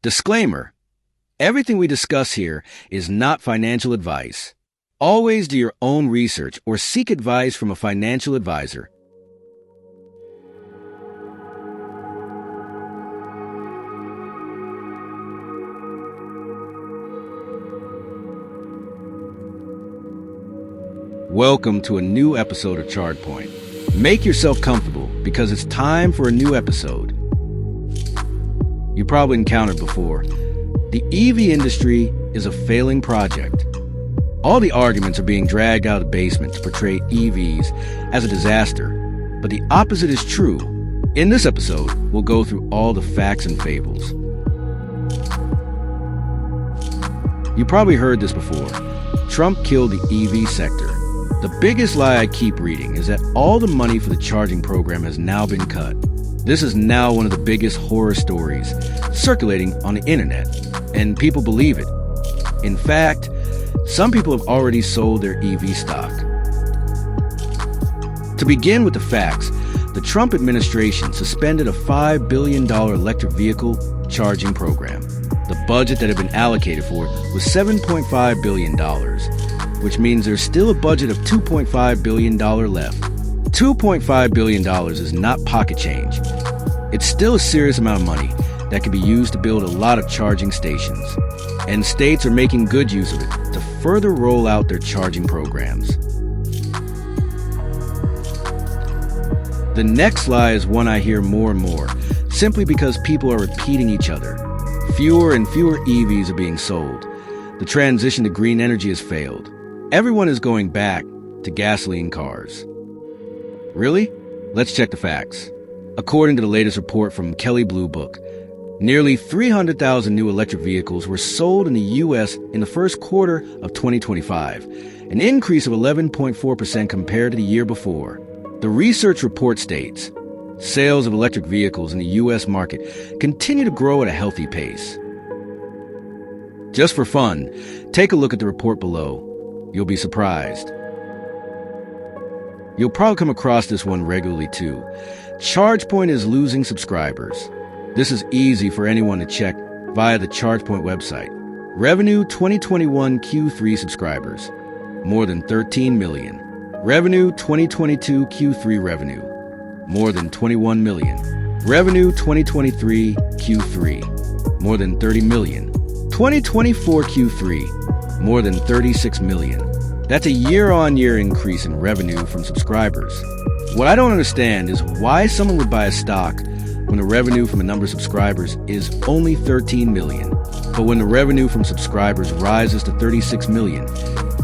Disclaimer: everything we discuss here is not financial advice. Always do your own research or seek advice from a financial advisor. Welcome to a new episode of ChargePoint. Make yourself comfortable because it's time for a new episode. You probably encountered before. The EV industry is a failing project. All the arguments are being dragged out of the basement to portray EVs as a disaster, but the opposite is true. In this episode, we'll go through all the facts and fables. You probably heard this before. Trump killed the EV sector. The biggest lie I keep reading is that all the money for the charging program has now been cut. This is now one of the biggest horror stories circulating on the internet, and people believe it. In fact, some people have already sold their EV stock. To begin with the facts, the Trump administration suspended a $5 billion electric vehicle charging program. The budget that had been allocated for it was $7.5 billion, which means there's still a budget of $2.5 billion left. $2.5 billion is not pocket change. It's still a serious amount of money that can be used to build a lot of charging stations, and states are making good use of it to further roll out their charging programs. The next lie is one I hear more and more, simply because people are repeating each other. Fewer and fewer EVs are being sold. The transition to green energy has failed. Everyone is going back to gasoline cars. Really? Let's check the facts. According to the latest report from Kelley Blue Book, nearly 300,000 new electric vehicles were sold in the U.S. in the first quarter of 2025, an increase of 11.4% compared to the year before. The research report states, sales of electric vehicles in the U.S. market continue to grow at a healthy pace. Just for fun, take a look at the report below. You'll be surprised. You'll probably come across this one regularly too. ChargePoint is losing subscribers. This is easy for anyone to check via the ChargePoint website. Revenue 2021 Q3 subscribers, more than 13 million. Revenue 2022 Q3 revenue, more than 21 million. Revenue 2023 Q3, more than 30 million. 2024 Q3, more than 36 million. That's a year-on-year increase in revenue from subscribers. What I don't understand is why someone would buy a stock when the revenue from a number of subscribers is only 13 million. But when the revenue from subscribers rises to 36 million,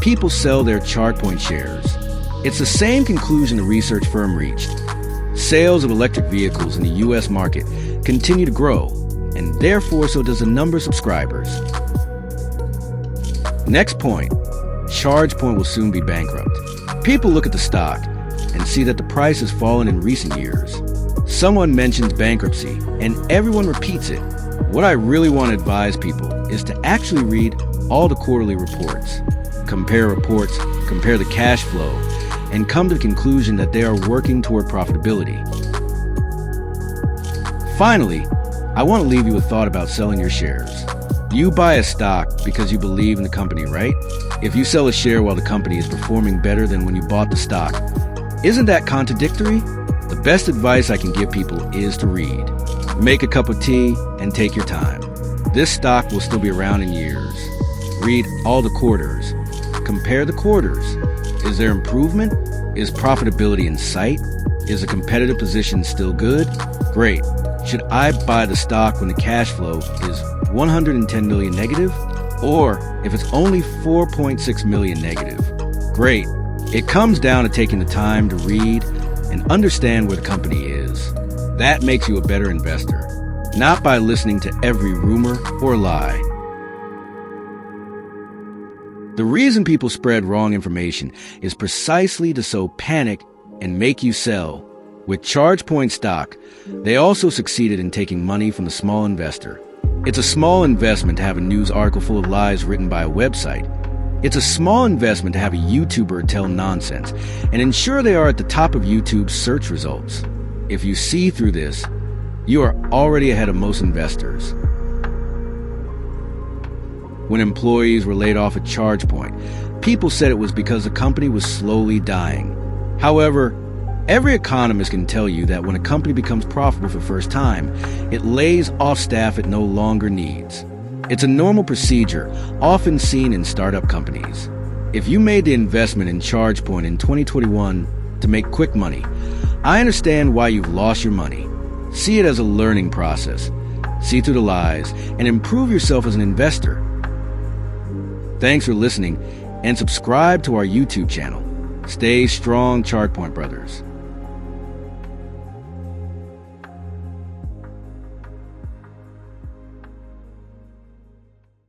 people sell their ChargePoint shares. It's the same conclusion the research firm reached. Sales of electric vehicles in the U.S. market continue to grow, and therefore so does the number of subscribers. Next point. ChargePoint will soon be bankrupt. People look at the stock and see that the price has fallen in recent years. Someone mentions bankruptcy, and everyone repeats it. What I really want to advise people is to actually read all the quarterly reports. Compare reports, compare the cash flow, and come to the conclusion that they are working toward profitability. Finally, I want to leave you with a thought about selling your shares. You buy a stock because you believe in the company, right? If you sell a share while the company is performing better than when you bought the stock, isn't that contradictory? The best advice I can give people is to read. Make a cup of tea and take your time. This stock will still be around in years. Read all the quarters. Compare the quarters. Is there improvement? Is profitability in sight? Is the competitive position still good? Great. Should I buy the stock when the cash flow is 110 million negative? Or if it's only 4.6 million negative? Great. It comes down to taking the time to read and understand where the company is. That makes you a better investor, not by listening to every rumor or lie. The reason people spread wrong information is precisely to sow panic and make you sell. With ChargePoint stock, they also succeeded in taking money from the small investor. It's a small investment to have a news article full of lies written by a website. It's a small investment to have a YouTuber tell nonsense and ensure they are at the top of YouTube's search results. If you see through this, you are already ahead of most investors. When employees were laid off at ChargePoint, people said it was because the company was slowly dying. However, every economist can tell you that when a company becomes profitable for the first time, it lays off staff it no longer needs. It's a normal procedure, often seen in startup companies. If you made the investment in ChargePoint in 2021 to make quick money, I understand why you've lost your money. See it as a learning process. See through the lies and improve yourself as an investor. Thanks for listening and subscribe to our YouTube channel. Stay strong, ChargePoint brothers.